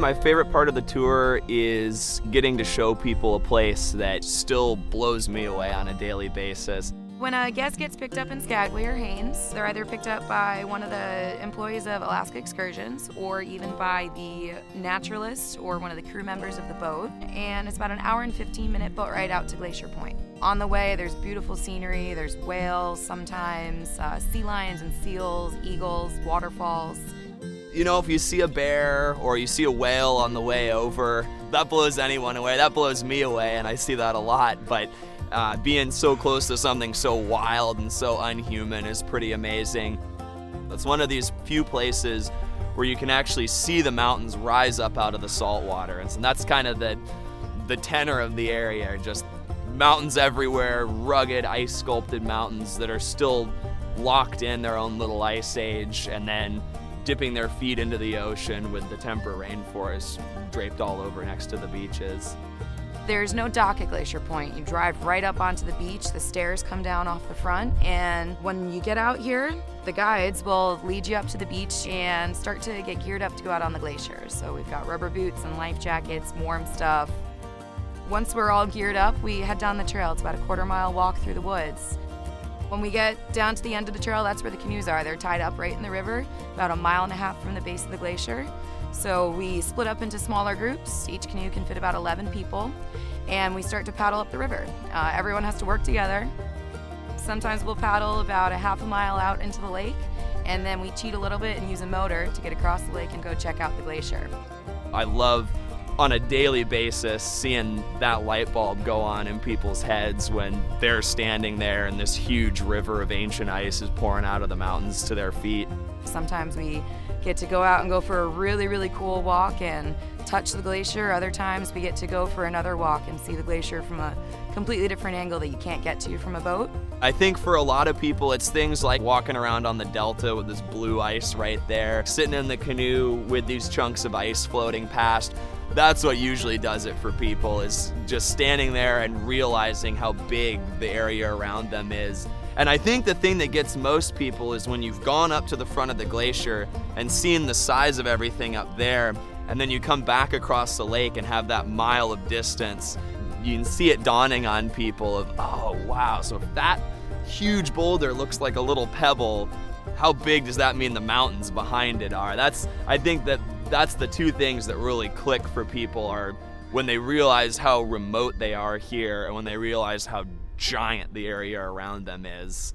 My favorite part of the tour is getting to show people a place that still blows me away on a daily basis. When a guest gets picked up in Skagway or Haines, they're either picked up by one of the employees of Alaska Excursions or even by the naturalist or one of the crew members of the boat. And it's about an hour and 15-minute boat ride out to Glacier Point. On the way, there's beautiful scenery, there's whales sometimes, sea lions and seals, eagles, waterfalls. You know, if you see a bear or you see a whale on the way over, that blows anyone away. That blows me away, and I see that a lot. But being so close to something so wild and so unhuman is pretty amazing. It's one of these few places where you can actually see the mountains rise up out of the salt water. And so that's kind of the tenor of the area, just mountains everywhere, rugged ice sculpted mountains that are still locked in their own little ice age, and then dipping their feet into the ocean with the temperate rainforests draped all over next to the beaches. There's no dock at Glacier Point. You drive right up onto the beach, the stairs come down off the front, and when you get out here, the guides will lead you up to the beach and start to get geared up to go out on the glacier. So we've got rubber boots and life jackets, warm stuff. Once we're all geared up, we head down the trail. It's about a quarter-mile walk through the woods. When we get down to the end of the trail, that's where the canoes are. They're tied up right in the river, about 1.5 miles from the base of the glacier. So we split up into smaller groups. Each canoe can fit about 11 people, and we start to paddle up the river. Everyone has to work together. Sometimes we'll paddle about 1/2 mile out into the lake, and then we cheat a little bit and use a motor to get across the lake and go check out the glacier. I love, on a daily basis, seeing that light bulb go on in people's heads when they're standing there and this huge river of ancient ice is pouring out of the mountains to their feet. Sometimes we get to go out and go for a really, really cool walk and touch the glacier. Other times we get to go for another walk and see the glacier from a completely different angle that you can't get to from a boat. I think for a lot of people, it's things like walking around on the delta with this blue ice right there, sitting in the canoe with these chunks of ice floating past. That's what usually does it for people, is just standing there and realizing how big the area around them is. And I think the thing that gets most people is when you've gone up to the front of the glacier and seen the size of everything up there, and then you come back across the lake and have that mile of distance, you can see it dawning on people of, oh wow, so if that huge boulder looks like a little pebble, how big does that mean the mountains behind it are? I think that's the two things that really click for people, are when they realize how remote they are here and when they realize how giant the area around them is.